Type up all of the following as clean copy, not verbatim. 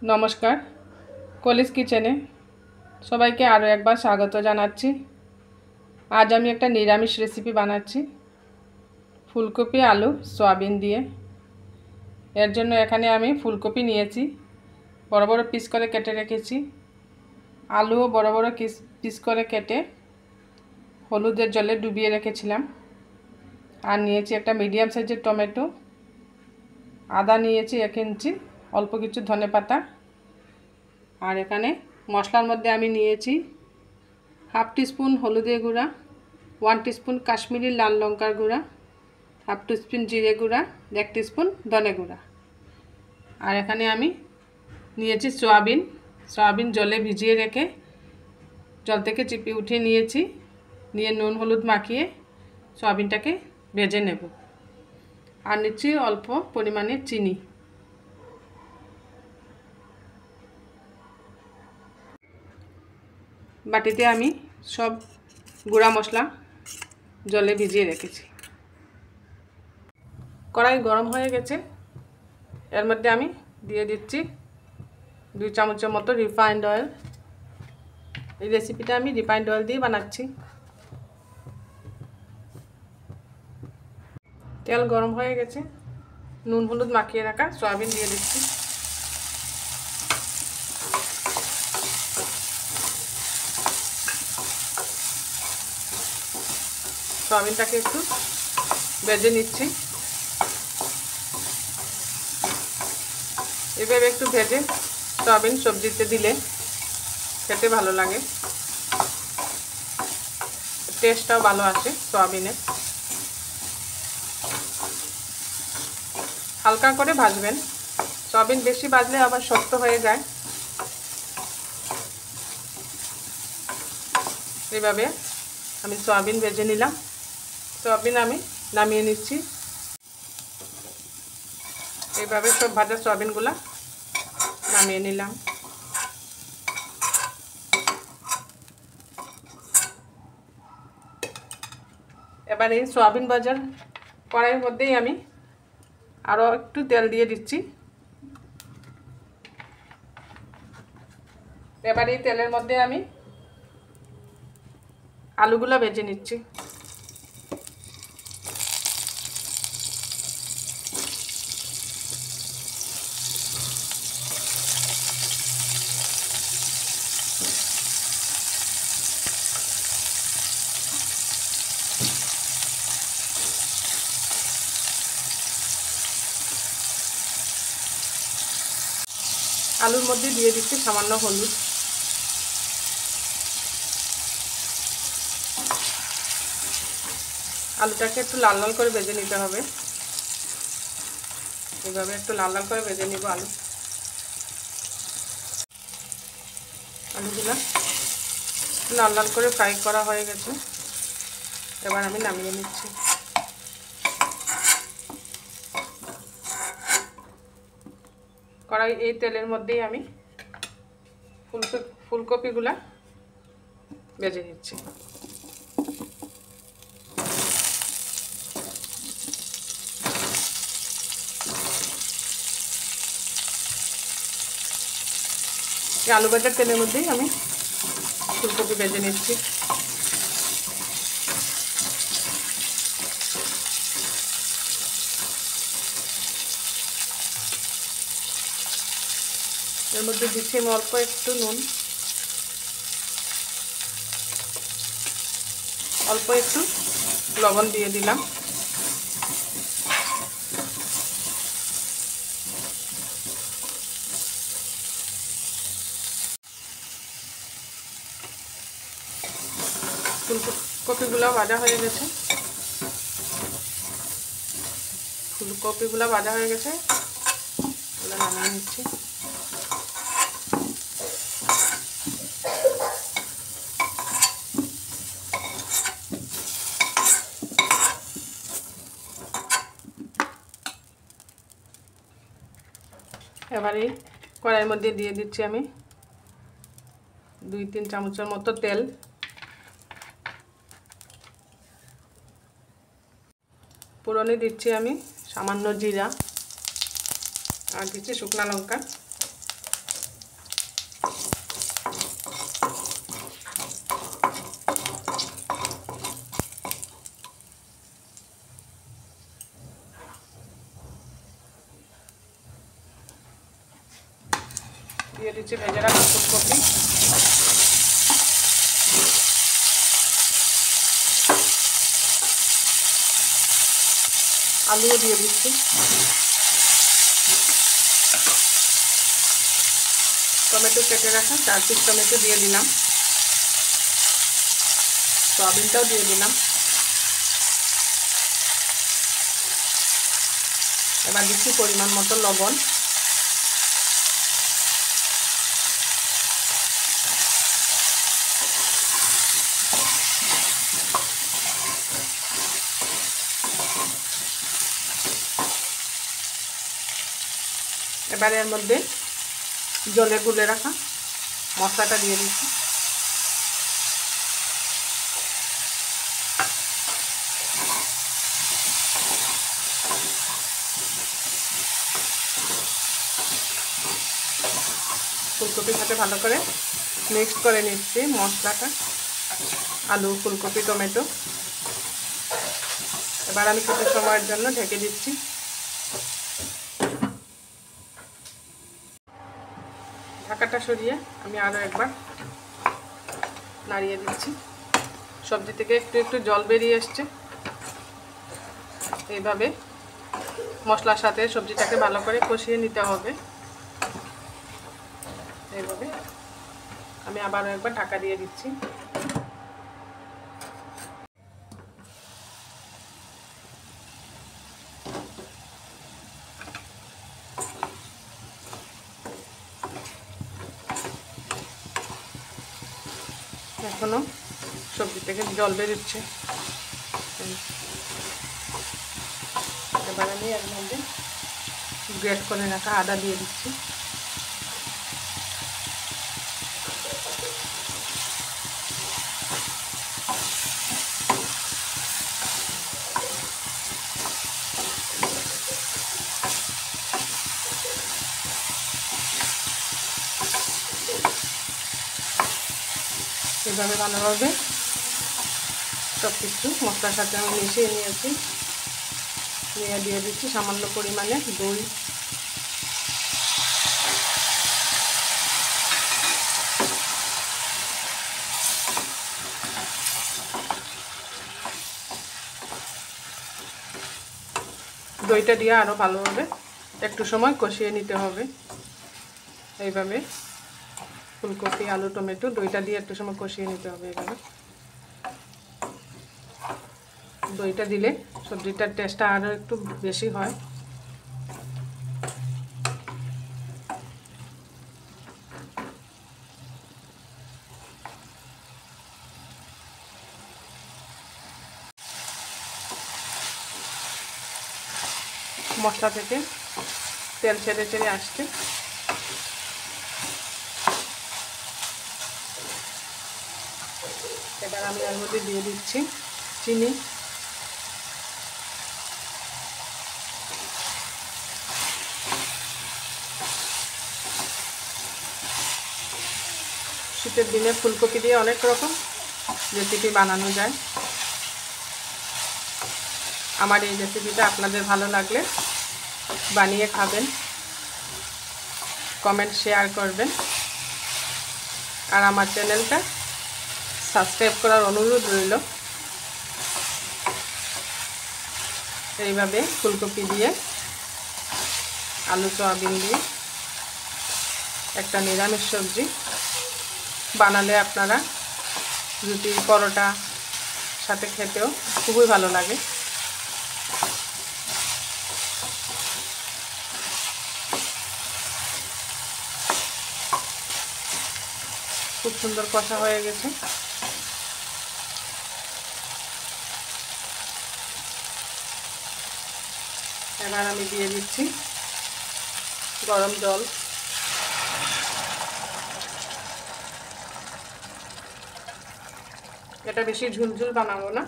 নমস্কার, কলিস কিচেনে সবাইকে আরও একবার স্বাগত জানাচ্ছি। আজ আমি একটা নিরামিষ রেসিপি বানাচ্ছি, ফুলকপি আলু সয়াবিন দিয়ে। এর জন্য এখানে আমি ফুলকপি নিয়েছি, বড় বড় পিস করে কেটে রেখেছি। আলুও বড় বড় পিস করে কেটে হলুদের জলে ডুবিয়ে রেখেছিলাম। আর নিয়েছি একটা মিডিয়াম সাইজের টমেটো, আদা নিয়েছি 1 ইঞ্চি, অল্প কিছু ধনেপাতা। আর এখানে মশলার মধ্যে আমি নিয়েছি হাফ টিস্পুন হলুদের গুঁড়া, 1 টিস্পুন কাশ্মীরি লাল লঙ্কার গুঁড়া, হাফ টিস্পুন জিরে গুঁড়া, 1 টিস্পুন ধনে গুঁড়া। আর এখানে আমি নিয়েছি সয়াবিন জলে ভিজিয়ে রেখে জল থেকে চিপে উঠিয়ে নিয়েছি। নিয়ে নুন হলুদ মাখিয়ে সয়াবিনটাকে ভেজে নেব। আর নিচ্ছি অল্প পরিমাণে চিনি। বাটিতে আমি সব গুঁড়া মশলা জলে ভিজিয়ে রেখেছি। কড়াই গরম হয়ে গেছে, এর মধ্যে আমি দিয়ে দিচ্ছি 2 চামচের মতো রিফাইন্ড অয়েল। এই রেসিপিটা আমি রিফাইন্ড অয়েল দিয়ে বানাচ্ছি। তেল গরম হয়ে গেছে, নুন হলুদ মাখিয়ে রাখা সয়াবিন দিয়ে দিচ্ছি। সয়াবিনটাকে একটু ভেজে নিচ্ছি। এভাবে একটু ভেজে সয়াবিন সবজিতে দিলে খেতে ভালো লাগে, টেস্টটাও ভালো আসে সয়াবিনের। হালকা করে ভাজবেন, সয়াবিন বেশি ভাজলে আবার শক্ত হয়ে যায়। এভাবে আমি সয়াবিন ভেজে নিলাম। সয়াবিন আমি নামিয়ে নিচ্ছি। এইভাবে সব ভাজা সয়াবিনগুলো নামিয়ে নিলাম। এবার এই সয়াবিন ভাজার কড়াইয়ের মধ্যেই আমি আরও একটু তেল দিয়ে দিচ্ছি। এবার এই তেলের মধ্যে আমি আলুগুলো ভেজে নিচ্ছি। আলুর মধ্যে দিয়ে দিচ্ছি সামান্য হলুদ। আলুটাকে একটু লাল লাল করে ভেজে নিতে হবে। এইভাবে একটু লাল লাল করে ভেজে নিব আলুগুলো লাল লাল করে ফ্রাই করা হয়ে গেছে। এবার আমি নামিয়ে নিচ্ছি। কড়াই এই তেলের মধ্যেই আমি ফুলকপিগুলা ভেজে নিচ্ছি। আলু ভাজার তেলের মধ্যেই আমি ফুলকপি ভেজে নিচ্ছি। এর মধ্যে দিচ্ছি আমি অল্প একটু নুন, অল্প একটু লবণ দিয়ে দিলাম। ফুলকপিগুলো ভাজা হয়ে গেছে, এগুলো নামিয়ে নিচ্ছি। এবারে কড়াইয়ের মধ্যে দিয়ে দিচ্ছি আমি 2-3 চামচের মতো তেল। ফোড়নে দিচ্ছি আমি সামান্য জিরা আর দিচ্ছি শুকনো লঙ্কা। দিয়ে দিচ্ছি ভেজে রাখা ফুলকপি, আলুও দিয়ে দিচ্ছি, টমেটো কেটে রাখা 4 পিস টমেটো দিয়ে দিলাম, সয়াবিনটাও দিয়ে দিলাম। এবার দিচ্ছি পরিমাণ মতো লবণ, এবারে এর মধ্যে জলে গুলে রাখা মশলাটা দিয়ে দিচ্ছি। ফুলকপির সাথে ভালো করে মিক্স করে নিচ্ছি মশলাটা, আলু, ফুলকপি, টমেটো। এবার আমি কিছু সময়ের জন্য ঢেকে দিচ্ছি। ঢাকাটা সরিয়ে আমি আরও একবার নাড়িয়ে দিচ্ছি। সবজি থেকে একটু একটু জল বেরিয়ে এসছে। এইভাবে মশলার সাথে সবজিটাকে ভালো করে কষিয়ে নিতে হবে। এইভাবে আমি আবারও একবার ঢাকা দিয়ে দিচ্ছি। এখনো সবজি থেকে জল বেরোচ্ছে। এবার আমি এর মধ্যে গ্রেট করে রাখা আদা দিয়ে দিচ্ছি। এভাবে ভালোভাবে সব কিছু মশলার সাথে আমি মিশিয়ে নিয়েছি। নিয়ে দিয়ে দিচ্ছি সামান্য পরিমাণে দই, দইটা দিয়ে আরও ভালোভাবে একটু সময় কষিয়ে নিতে হবে। এইভাবে ফুলকপি, আলু, টমেটো দইটা দিয়ে একটু সময় কষিয়ে নিতে হবে। এইভাবে দইটা দিলে সবজিটার টেস্টটা আরও একটু বেশি হয়। মশলা থেকে তেল ছেড়ে ছেড়ে আসছে। এবার আমি এর মধ্যে দিয়ে দিচ্ছি চিনি, শীতের দিনে ফুলকপি দিয়ে অনেক রকম রেসিপি বানানো যায়। আমার এই রেসিপিটা আপনাদের ভালো লাগলে বানিয়ে খাবেন, কমেন্ট শেয়ার করবেন, আর আমার চ্যানেলটা সাবস্ক্রাইব করার অনুরোধ রইল। এইভাবে ফুলকপি দিয়ে, আলু, সয়াবিন দিয়ে একটা নিরামিষ সবজি বানালে আপনারা রুটি, পরোটা সাথে খেতেও খুবই ভালো লাগে। খুব সুন্দর কষা হয়ে গেছে। এবার আমি দিয়ে দিচ্ছি গরম জল। এটা বেশি ঝুলঝুল বানাবো না,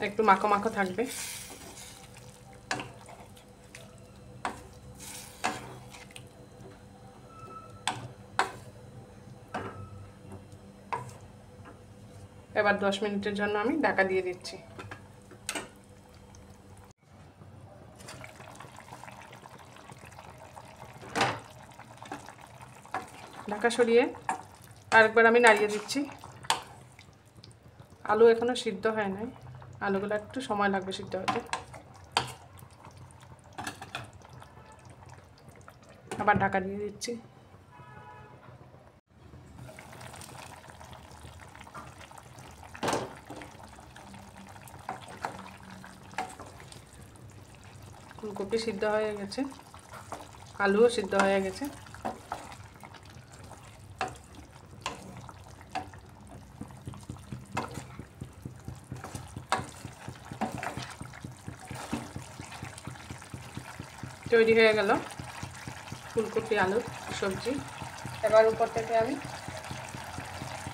একটু মাখো মাখো থাকবে। এবার 10 মিনিটের জন্য আমি ঢাকা দিয়ে দিচ্ছি। ঢাকা সরিয়ে আরেকবার আমি নাড়িয়ে দিচ্ছি। আলু এখনও সিদ্ধ হয় নাই, আলুগুলো একটু সময় লাগবে সিদ্ধ হতে। আবার ঢাকা দিয়ে দিচ্ছি। ফুলকপি সিদ্ধ হয়ে গেছে, আলুও সিদ্ধ হয়ে গেছে। তৈরি হয়ে গেল ফুলকপি আলুর সবজি। এবার উপর থেকে আমি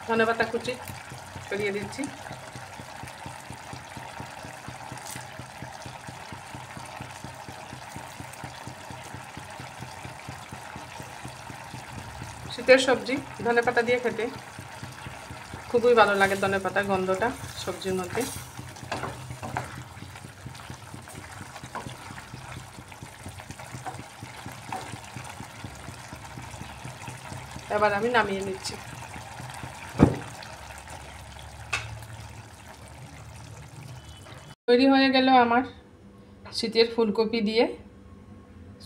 ধনেপাতা কুচি ছড়িয়ে দিচ্ছি। শীতের সবজি ধনেপাতা দিয়ে খেতে খুবই ভালো লাগে, ধনেপাতার গন্ধটা সবজির মধ্যে। এবার আমি নামিয়ে নিচ্ছি। তৈরি হয়ে গেল আমার শীতের ফুলকপি দিয়ে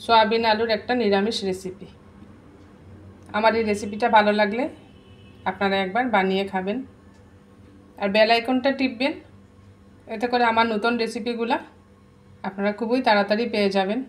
সয়াবিন আলুর একটা নিরামিষ রেসিপি। আমার এই রেসিপিটা ভালো লাগলে আপনারা একবার বানিয়ে খাবেন, আর বেল আইকনটা টিপবেন, এতে করে আমার নতুন রেসিপিগুলো আপনারা খুবই তাড়াতাড়ি পেয়ে যাবেন।